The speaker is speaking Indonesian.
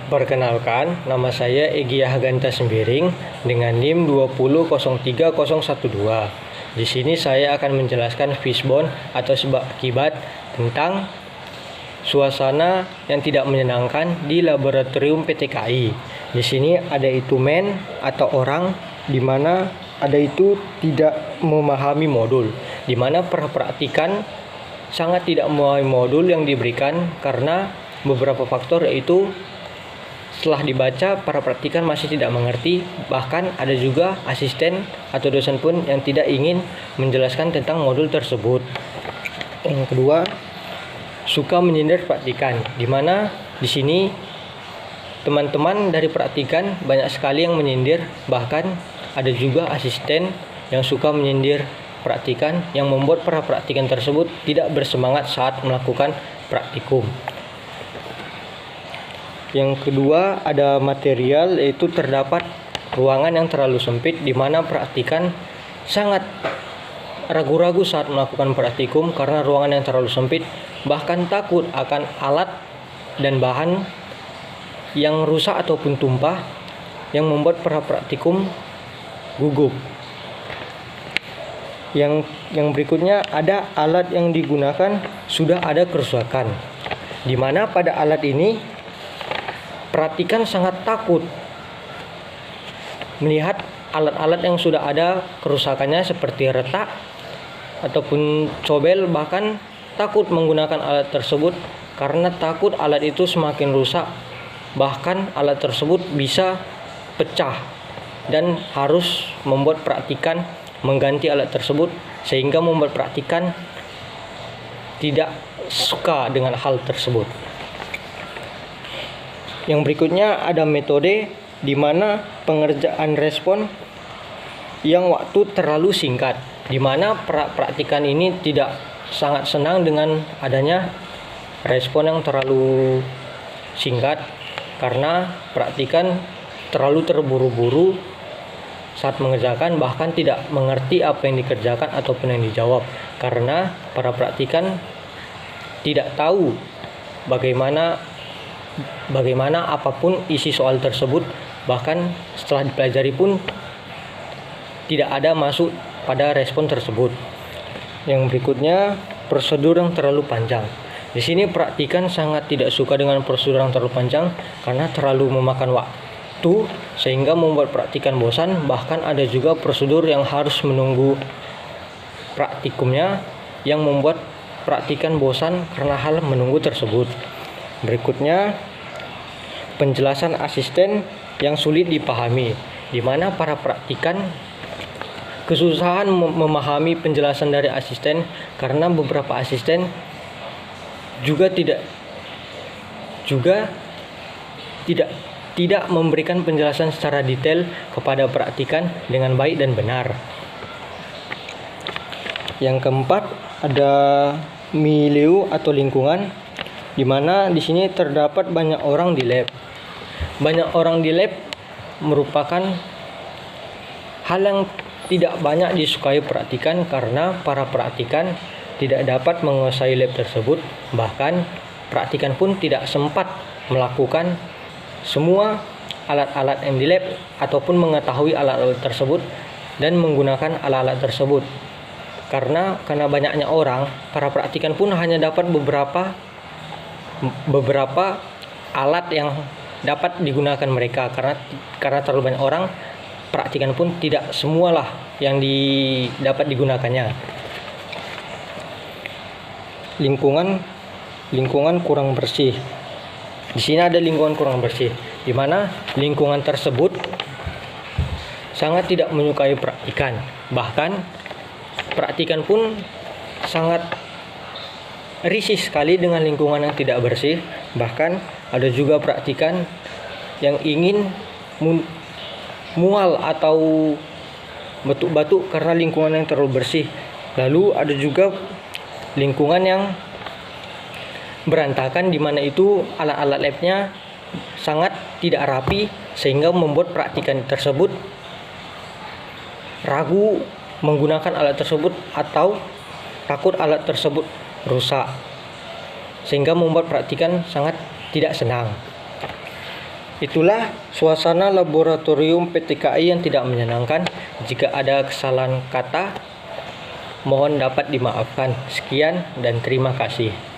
Perkenalkan, nama saya Egy Haganta Sembiring dengan NIM 2003012. Di sini saya akan menjelaskan fishbone atau sebab akibat tentang suasana yang tidak menyenangkan di laboratorium PT KAI. Di sini ada itu men atau orang di mana ada itu tidak memahami modul, di mana praktikan sangat tidak memahami modul yang diberikan karena beberapa faktor, yaitu setelah dibaca para praktikan masih tidak mengerti, bahkan ada juga asisten atau dosen pun yang tidak ingin menjelaskan tentang modul tersebut. Yang kedua, suka menyindir praktikan, di mana di sini teman-teman dari praktikan banyak sekali yang menyindir, bahkan ada juga asisten yang suka menyindir praktikan yang membuat para praktikan tersebut tidak bersemangat saat melakukan praktikum. Yang kedua, ada material, yaitu terdapat ruangan yang terlalu sempit di mana praktikan sangat ragu-ragu saat melakukan praktikum karena ruangan yang terlalu sempit, bahkan takut akan alat dan bahan yang rusak ataupun tumpah yang membuat para praktikum gugup. Yang berikutnya, ada alat yang digunakan sudah ada kerusakan, di mana pada alat ini praktikan sangat takut melihat alat-alat yang sudah ada kerusakannya seperti retak ataupun cobel, bahkan takut menggunakan alat tersebut karena takut alat itu semakin rusak, bahkan alat tersebut bisa pecah dan harus membuat praktikan mengganti alat tersebut, sehingga membuat praktikan tidak suka dengan hal tersebut. Yang berikutnya, ada metode di mana pengerjaan respon yang waktu terlalu singkat, di mana praktikan ini tidak sangat senang dengan adanya respon yang terlalu singkat karena praktikan terlalu terburu-buru saat mengerjakan, bahkan tidak mengerti apa yang dikerjakan ataupun yang dijawab karena para praktikan tidak tahu bagaimana apapun isi soal tersebut, bahkan setelah dipelajari pun tidak ada masuk pada respon tersebut. Yang berikutnya, prosedur yang terlalu panjang. Di sini praktikan sangat tidak suka dengan prosedur yang terlalu panjang karena terlalu memakan waktu sehingga membuat praktikan bosan, bahkan ada juga prosedur yang harus menunggu praktikumnya yang membuat praktikan bosan karena hal menunggu tersebut. Berikutnya, penjelasan asisten yang sulit dipahami, di mana para praktikan kesusahan memahami penjelasan dari asisten karena beberapa asisten juga tidak memberikan penjelasan secara detail kepada praktikan dengan baik dan benar. Yang keempat, ada milieu atau lingkungan, di mana di sini terdapat banyak orang di lab. Banyak orang di lab merupakan hal yang tidak banyak disukai praktikan karena para praktikan tidak dapat menguasai lab tersebut, bahkan praktikan pun tidak sempat melakukan semua alat-alat yang di lab ataupun mengetahui alat-alat tersebut dan menggunakan alat-alat tersebut. Karena banyaknya orang, para praktikan pun hanya dapat beberapa alat yang dapat digunakan mereka karena terlalu banyak orang, praktikan pun tidak semualah yang dapat digunakannya. Lingkungan kurang bersih. Di sini ada lingkungan kurang bersih, di mana lingkungan tersebut sangat tidak menyukai praktikan. Bahkan praktikan pun sangat risih sekali dengan lingkungan yang tidak bersih. Bahkan ada juga praktikan yang ingin mual atau batuk-batuk karena lingkungan yang terlalu bersih. Lalu ada juga lingkungan yang berantakan, di mana itu alat-alat labnya sangat tidak rapi sehingga membuat praktikan tersebut ragu menggunakan alat tersebut atau takut alat tersebut rusak, sehingga membuat praktikan sangat tidak senang. Itulah suasana laboratorium PTKI yang tidak menyenangkan. Jika ada kesalahan kata, mohon dapat dimaafkan. Sekian dan terima kasih.